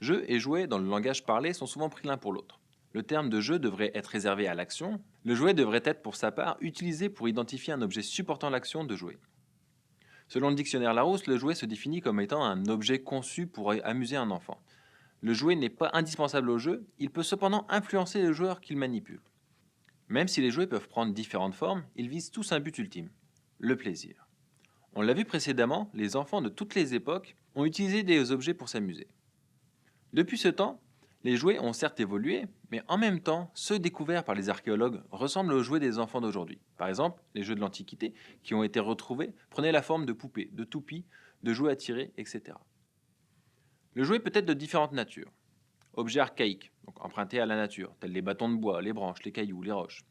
Jeu et jouet dans le langage parlé sont souvent pris l'un pour l'autre. Le terme de jeu devrait être réservé à l'action. Le jouet devrait être pour sa part utilisé pour identifier un objet supportant l'action de jouer. Selon le dictionnaire Larousse, le jouet se définit comme étant un objet conçu pour amuser un enfant. Le jouet n'est pas indispensable au jeu, il peut cependant influencer le joueur qu'il manipule. Même si les jouets peuvent prendre différentes formes, ils visent tous un but ultime, le plaisir. On l'a vu précédemment, les enfants de toutes les époques ont utilisé des objets pour s'amuser. Depuis ce temps, les jouets ont certes évolué, mais en même temps, ceux découverts par les archéologues ressemblent aux jouets des enfants d'aujourd'hui. Par exemple, les jeux de l'Antiquité qui ont été retrouvés prenaient la forme de poupées, de toupies, de jouets à tirer, etc. Le jouet peut être de différentes natures. Objet archaïque, donc emprunté à la nature, tels les bâtons de bois, les branches, les cailloux, les roches.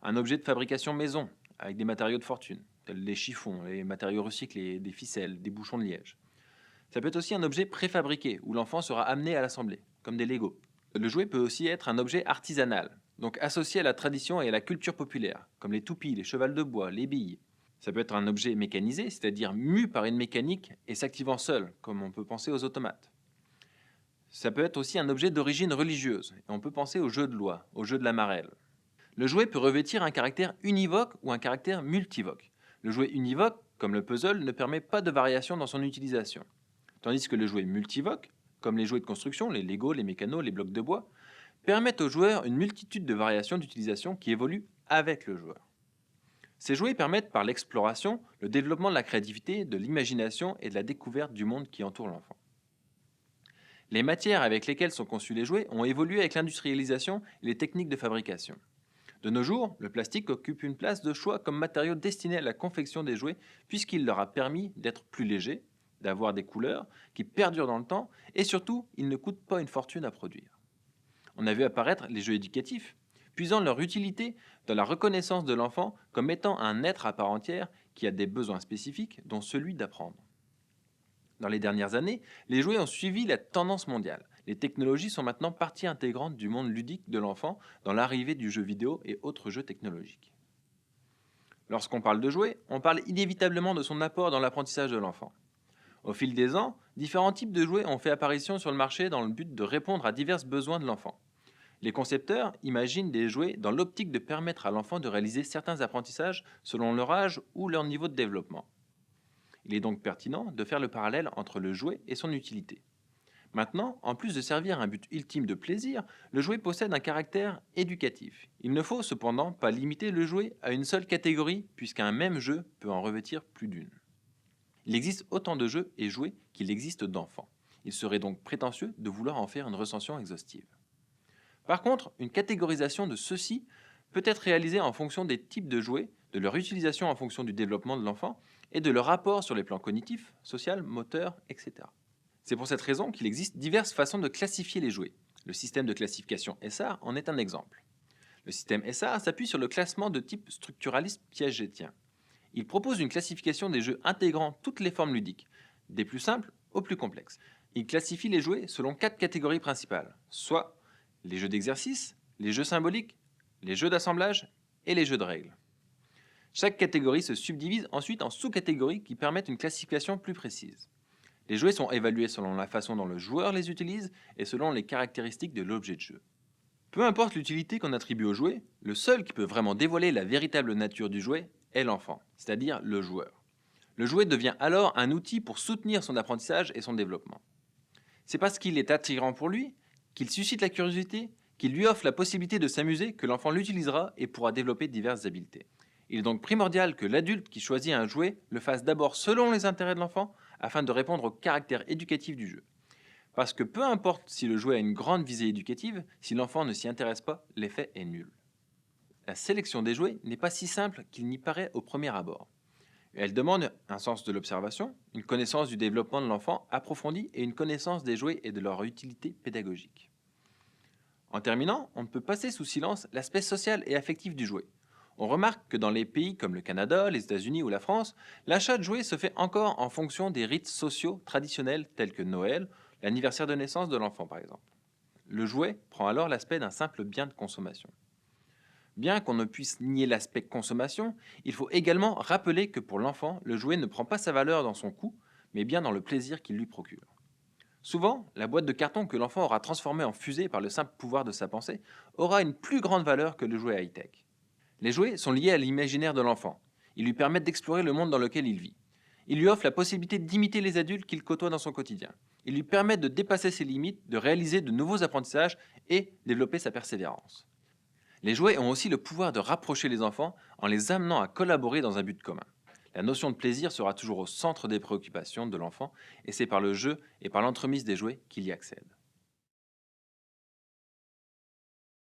Un objet de fabrication maison, avec des matériaux de fortune, tels les chiffons, les matériaux recyclés, des ficelles, des bouchons de liège. Ça peut être aussi un objet préfabriqué, où l'enfant sera amené à l'assembler, comme des Legos. Le jouet peut aussi être un objet artisanal, donc associé à la tradition et à la culture populaire, comme les toupies, les chevals de bois, les billes. Ça peut être un objet mécanisé, c'est-à-dire mu par une mécanique et s'activant seul, comme on peut penser aux automates. Ça peut être aussi un objet d'origine religieuse, et on peut penser au jeu de loi, au jeu de la marelle. Le jouet peut revêtir un caractère univoque ou un caractère multivoque. Le jouet univoque, comme le puzzle, ne permet pas de variation dans son utilisation. Tandis que le jouet multivoque, comme les jouets de construction, les Lego, les mécanos, les blocs de bois, permettent au joueur une multitude de variations d'utilisation qui évoluent avec le joueur. Ces jouets permettent par l'exploration le développement de la créativité, de l'imagination et de la découverte du monde qui entoure l'enfant. Les matières avec lesquelles sont conçus les jouets ont évolué avec l'industrialisation et les techniques de fabrication. De nos jours, le plastique occupe une place de choix comme matériau destiné à la confection des jouets puisqu'il leur a permis d'être plus légers, d'avoir des couleurs qui perdurent dans le temps et surtout, ils ne coûtent pas une fortune à produire. On a vu apparaître les jeux éducatifs, puisant leur utilité dans la reconnaissance de l'enfant comme étant un être à part entière qui a des besoins spécifiques, dont celui d'apprendre. Dans les dernières années, les jouets ont suivi la tendance mondiale. Les technologies sont maintenant partie intégrante du monde ludique de l'enfant dans l'arrivée du jeu vidéo et autres jeux technologiques. Lorsqu'on parle de jouets, on parle inévitablement de son apport dans l'apprentissage de l'enfant. Au fil des ans, différents types de jouets ont fait apparition sur le marché dans le but de répondre à divers besoins de l'enfant. Les concepteurs imaginent des jouets dans l'optique de permettre à l'enfant de réaliser certains apprentissages selon leur âge ou leur niveau de développement. Il est donc pertinent de faire le parallèle entre le jouet et son utilité. Maintenant, en plus de servir un but ultime de plaisir, le jouet possède un caractère éducatif. Il ne faut cependant pas limiter le jouet à une seule catégorie, puisqu'un même jeu peut en revêtir plus d'une. Il existe autant de jeux et jouets qu'il existe d'enfants. Il serait donc prétentieux de vouloir en faire une recension exhaustive. Par contre, une catégorisation de ceux-ci peut être réalisée en fonction des types de jouets, de leur utilisation en fonction du développement de l'enfant et de leur rapport sur les plans cognitifs, social, moteur, etc. C'est pour cette raison qu'il existe diverses façons de classifier les jouets. Le système de classification SR en est un exemple. Le système SR s'appuie sur le classement de type structuraliste piagétien. Il propose une classification des jeux intégrant toutes les formes ludiques, des plus simples aux plus complexes. Il classifie les jouets selon 4 catégories principales, soit les jeux d'exercice, les jeux symboliques, les jeux d'assemblage et les jeux de règles. Chaque catégorie se subdivise ensuite en sous-catégories qui permettent une classification plus précise. Les jouets sont évalués selon la façon dont le joueur les utilise et selon les caractéristiques de l'objet de jeu. Peu importe l'utilité qu'on attribue au jouet, le seul qui peut vraiment dévoiler la véritable nature du jouet est l'enfant, c'est-à-dire le joueur. Le jouet devient alors un outil pour soutenir son apprentissage et son développement. C'est parce qu'il est attirant pour lui, qu'il suscite la curiosité, qu'il lui offre la possibilité de s'amuser que l'enfant l'utilisera et pourra développer diverses habiletés. Il est donc primordial que l'adulte qui choisit un jouet le fasse d'abord selon les intérêts de l'enfant afin de répondre au caractère éducatif du jeu. Parce que peu importe si le jouet a une grande visée éducative, si l'enfant ne s'y intéresse pas, l'effet est nul. La sélection des jouets n'est pas si simple qu'il n'y paraît au premier abord. Elle demande un sens de l'observation, une connaissance du développement de l'enfant approfondie et une connaissance des jouets et de leur utilité pédagogique. En terminant, on ne peut passer sous silence l'aspect social et affectif du jouet. On remarque que dans les pays comme le Canada, les États-Unis ou la France, l'achat de jouets se fait encore en fonction des rites sociaux traditionnels tels que Noël, l'anniversaire de naissance de l'enfant par exemple. Le jouet prend alors l'aspect d'un simple bien de consommation. Bien qu'on ne puisse nier l'aspect consommation, il faut également rappeler que pour l'enfant, le jouet ne prend pas sa valeur dans son coût, mais bien dans le plaisir qu'il lui procure. Souvent, la boîte de carton que l'enfant aura transformée en fusée par le simple pouvoir de sa pensée aura une plus grande valeur que le jouet high-tech. Les jouets sont liés à l'imaginaire de l'enfant. Ils lui permettent d'explorer le monde dans lequel il vit. Ils lui offrent la possibilité d'imiter les adultes qu'il côtoie dans son quotidien. Ils lui permettent de dépasser ses limites, de réaliser de nouveaux apprentissages et développer sa persévérance. Les jouets ont aussi le pouvoir de rapprocher les enfants en les amenant à collaborer dans un but commun. La notion de plaisir sera toujours au centre des préoccupations de l'enfant et c'est par le jeu et par l'entremise des jouets qu'il y accède.